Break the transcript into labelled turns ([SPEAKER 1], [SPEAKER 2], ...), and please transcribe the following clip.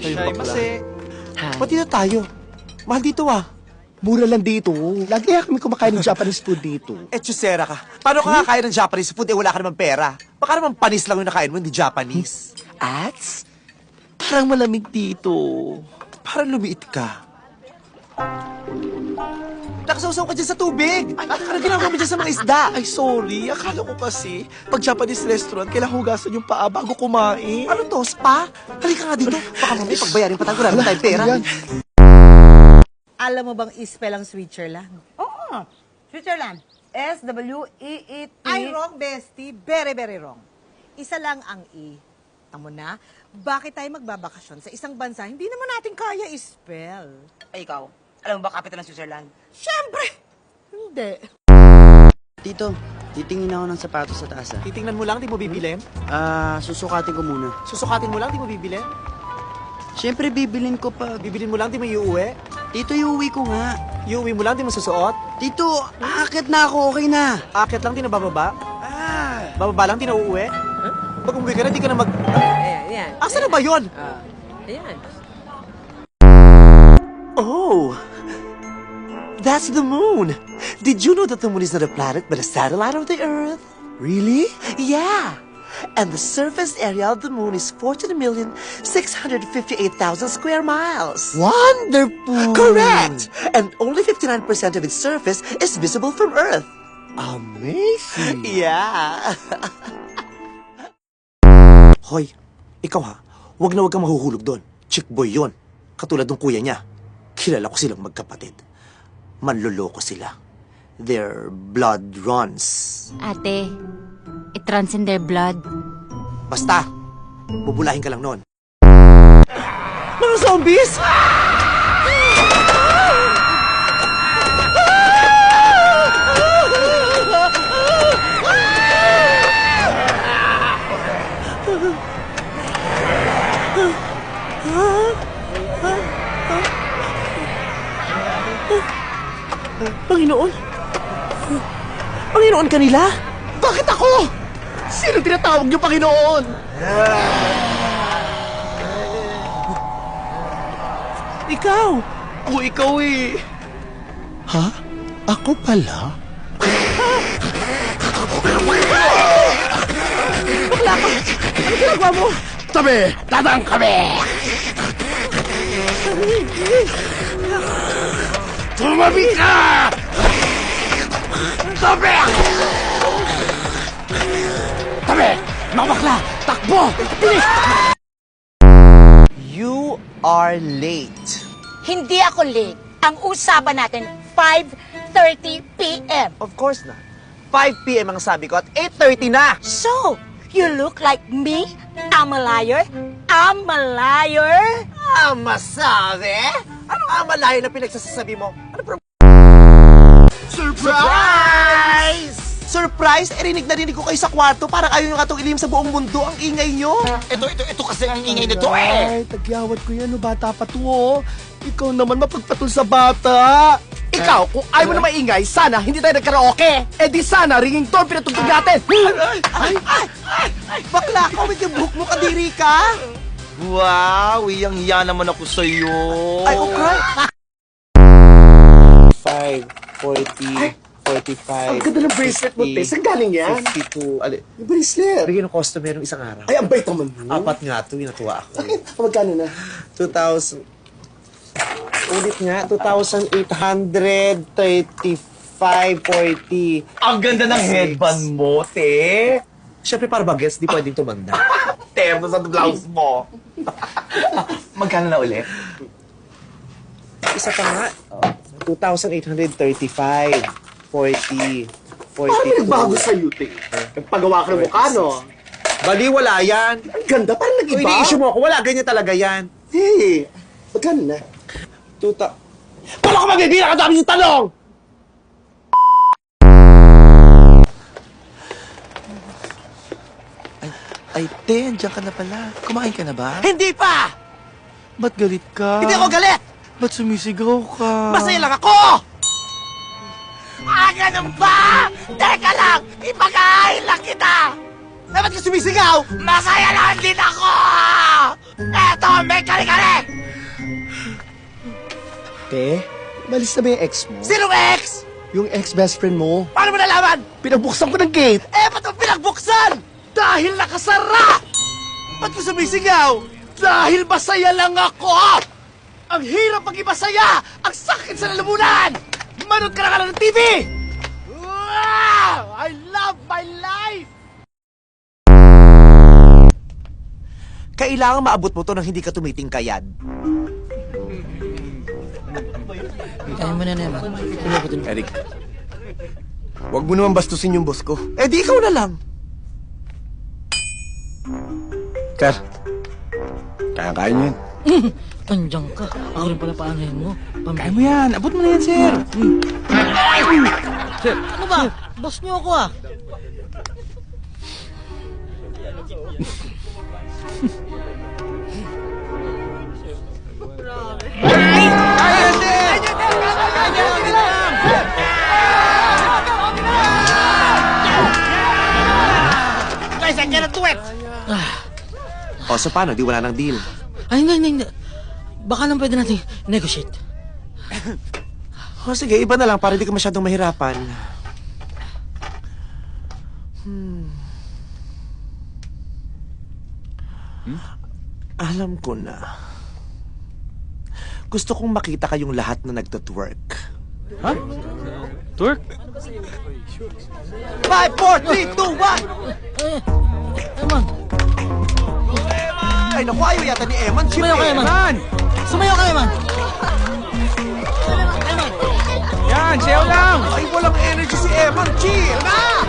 [SPEAKER 1] Patay yung bakla.
[SPEAKER 2] Mase. Ba't dito tayo? Mahal dito ah.
[SPEAKER 1] Mura lang dito. Lagi kami kumakain ng Japanese food dito.
[SPEAKER 2] Chusera ka. Paano ka kakain ng Japanese food wala ka naman pera? Baka naman panis lang yung nakain mo, hindi Japanese.
[SPEAKER 1] At parang malamig dito.
[SPEAKER 2] Parang lumiit ka. Nakasawsaw ka dyan sa tubig. Ano ginagawa mo dyan sa mga isda?
[SPEAKER 1] Ay, sorry. Akala ko kasi, pag Japanese restaurant, kailangan hugasan yung paa bago kumain.
[SPEAKER 2] Ano to, spa? Halika nga dito. Baka mamaya pagbayarin pa tayo, wala naman tayong pera.
[SPEAKER 1] Yan.
[SPEAKER 3] Alam mo bang i-spell ang Switzerland?
[SPEAKER 4] Oo. Switzerland. S-W-E-E-T.
[SPEAKER 3] Ay, wrong, bestie. Very, very wrong. Isa lang ang E. Tamo na, bakit tayo magbabakasyon sa isang bansa hindi naman natin kaya i-spell?
[SPEAKER 4] Ay, ikaw. Alam mo ba capital ng Switzerland?
[SPEAKER 3] Siyempre! Hindi.
[SPEAKER 5] Tito, titingin ako ng sapatos sa taas ah.
[SPEAKER 2] Titingnan mo lang, di mo bibilin?
[SPEAKER 5] Susukatin ko muna.
[SPEAKER 2] Susukatin mo lang, di mo bibilin?
[SPEAKER 5] Siyempre, bibilin ko pag...
[SPEAKER 2] Bibilin mo lang, di mo iuwi?
[SPEAKER 5] Tito, iuwi ko nga.
[SPEAKER 2] Iuwi mo lang, di mo susuot?
[SPEAKER 5] Tito, aakit na ako, okay na.
[SPEAKER 2] Akit lang, di na bababa? Bababa lang, di na uuwi? Pag umuwi ka na, di ka na mag...
[SPEAKER 4] Ayan, ayan.
[SPEAKER 2] Asa na ba yun?
[SPEAKER 4] Ayan.
[SPEAKER 2] Oh, that's the moon. Did you know that the moon is not a planet but a satellite of the Earth?
[SPEAKER 1] Really?
[SPEAKER 2] Yeah. And the surface area of the moon is 14,658,000 square miles.
[SPEAKER 1] Wonderful!
[SPEAKER 2] Correct! And only 59% of its surface is visible from Earth.
[SPEAKER 1] Amazing!
[SPEAKER 2] Yeah. Hoy, ikaw ha, wag kang mahuhulog doon. Chick boy yon. Katulad ng kuya niya. Kilala ko silang magkapatid. Manloloko sila. Their blood runs.
[SPEAKER 6] Ate, it runs in their blood.
[SPEAKER 2] Basta, bubulahin ka lang noon. Mga zombies! Panginoon? Panginoon kanila?
[SPEAKER 1] Bakit ako? Sino tinatawag niyo, Panginoon?
[SPEAKER 2] Ikaw!
[SPEAKER 1] O ikaw eh. Ha? Ako pala?
[SPEAKER 2] Bakla ka! Ano ginagawa mo?
[SPEAKER 1] Tabi! Dadang kami! Tumabi ka! Tabi! Tabi! Mga bakla! Takbo! Bilis!
[SPEAKER 2] You are late.
[SPEAKER 7] Hindi ako late. Ang usapan natin, 5:30 p.m.
[SPEAKER 2] Of course na. 5 p.m. ang sabi ko at 8:30 na!
[SPEAKER 7] So, you look like me? I'm a liar? I'm a liar?
[SPEAKER 2] Masabi? Ano nga malayo na pinagsasabi mo? Ano Surprise! Surprise? Rinig na rinig ko kayo sa kwarto. Parang ayaw nyo katong ilim sa buong mundo. Ang ingay nyo.
[SPEAKER 4] Ito kasi ang ingay nito eh.
[SPEAKER 1] Ay, tagyawat ko yan. No, bata pa to, oh. Ikaw naman mapagpatol sa bata.
[SPEAKER 5] Ikaw, kung ayaw mo na maingay, sana hindi tayo nagkaraoke. Eh di sana, ringing tone pinatugtog natin.
[SPEAKER 2] Bakla ka, with yung buhok mo, kadiri ka.
[SPEAKER 5] Wow, iyang-iya naman ako sa'yo.
[SPEAKER 2] Ay, okay.
[SPEAKER 1] 5, 40, 45. Ang ganda ng bracelet mo, te. Saan galing yan?
[SPEAKER 2] 52. Ali,
[SPEAKER 1] Yung bracelet.
[SPEAKER 2] bigyan ng customer ng isang araw.
[SPEAKER 1] Ay, ang bait naman mo.
[SPEAKER 2] Apat nga ito, natuwa ako.
[SPEAKER 1] Bakit? Magkano na?
[SPEAKER 2] 2,000. Ulit nga, 2,835.40.
[SPEAKER 5] Ang ganda ng headband mo, te.
[SPEAKER 2] Siyempre, para bagets, di pwedeng tumanda.
[SPEAKER 5] Terno sa blouse mo. Magkano na ulit?
[SPEAKER 2] Isa pa nga. 2,835. 40. 42.
[SPEAKER 1] Paano nagbago sa'yo, te? Nagpagawa ka ng mukha, no?
[SPEAKER 2] Bali, wala yan.
[SPEAKER 1] Ang ganda, parang
[SPEAKER 2] Kung
[SPEAKER 1] nag-iba.
[SPEAKER 2] ini-issue mo ako, wala, ganyan talaga yan.
[SPEAKER 1] Hey, magkano na?
[SPEAKER 2] Paano ka magbibilang? Ang dami yung tanong!
[SPEAKER 1] Ay, te, andiyan ka na pala. Kumain ka na ba?
[SPEAKER 2] Hindi pa!
[SPEAKER 1] Ba't galit ka?
[SPEAKER 2] Hindi ako galit!
[SPEAKER 1] Ba't sumisigaw ka?
[SPEAKER 2] Masaya lang ako!
[SPEAKER 7] Ganun ba? Teka lang, ipag-aay lang kita!
[SPEAKER 2] Dapat ka sumisigaw!
[SPEAKER 7] Masaya lang din ako! Eto, may kali-kali!
[SPEAKER 5] Te, malis na ba yung ex mo?
[SPEAKER 2] Sinong ex?
[SPEAKER 5] Yung ex-best friend mo.
[SPEAKER 2] Paano mo nalaman?
[SPEAKER 5] Pinagbuksan ko ng gate.
[SPEAKER 2] Ba't mo pinagbuksan?
[SPEAKER 5] Dahil nakasara!
[SPEAKER 2] Ba't ko sumisigaw?
[SPEAKER 5] Dahil masaya lang ako! Ang hirap maging masaya! Ang sakit sa lalamunan! Manood ka na lang ng TV! Wow! I love my life!
[SPEAKER 2] Kailangan maabot mo to nang hindi ka tumitingkayad.
[SPEAKER 8] Kaya mo na naman.
[SPEAKER 5] Eric, wag mo naman bastusin yung boss ko.
[SPEAKER 2] Di ikaw na lang.
[SPEAKER 5] Sir, kaya-kaya niyo yan.
[SPEAKER 8] Andiyan ka. Ako rin pala paanahin mo.
[SPEAKER 5] Kaya mo yan. Abot mo na yan, sir.
[SPEAKER 8] Ano ba? Boss niyo ako ah.
[SPEAKER 4] Guys, I cannot do it!
[SPEAKER 2] O, so paano? Di wala nang deal.
[SPEAKER 8] Ay, hindi. Baka lang pwede natin negotiate.
[SPEAKER 2] O, sige, iba na lang para di ka masyadong mahirapan. Alam ko na. Gusto kong makita kayong lahat na nagtutwork.
[SPEAKER 5] Ha? Twerk?
[SPEAKER 2] 5, 4, 3, 2, 1!
[SPEAKER 8] Eman,
[SPEAKER 2] Ay, naku, ayaw yata ni Eman. Chip,
[SPEAKER 8] sumayaw ka, Eman. Sumayaw ka, Eman.
[SPEAKER 5] Yan, sayaw lang!
[SPEAKER 2] Ay, walang energy si Eman. Chill na!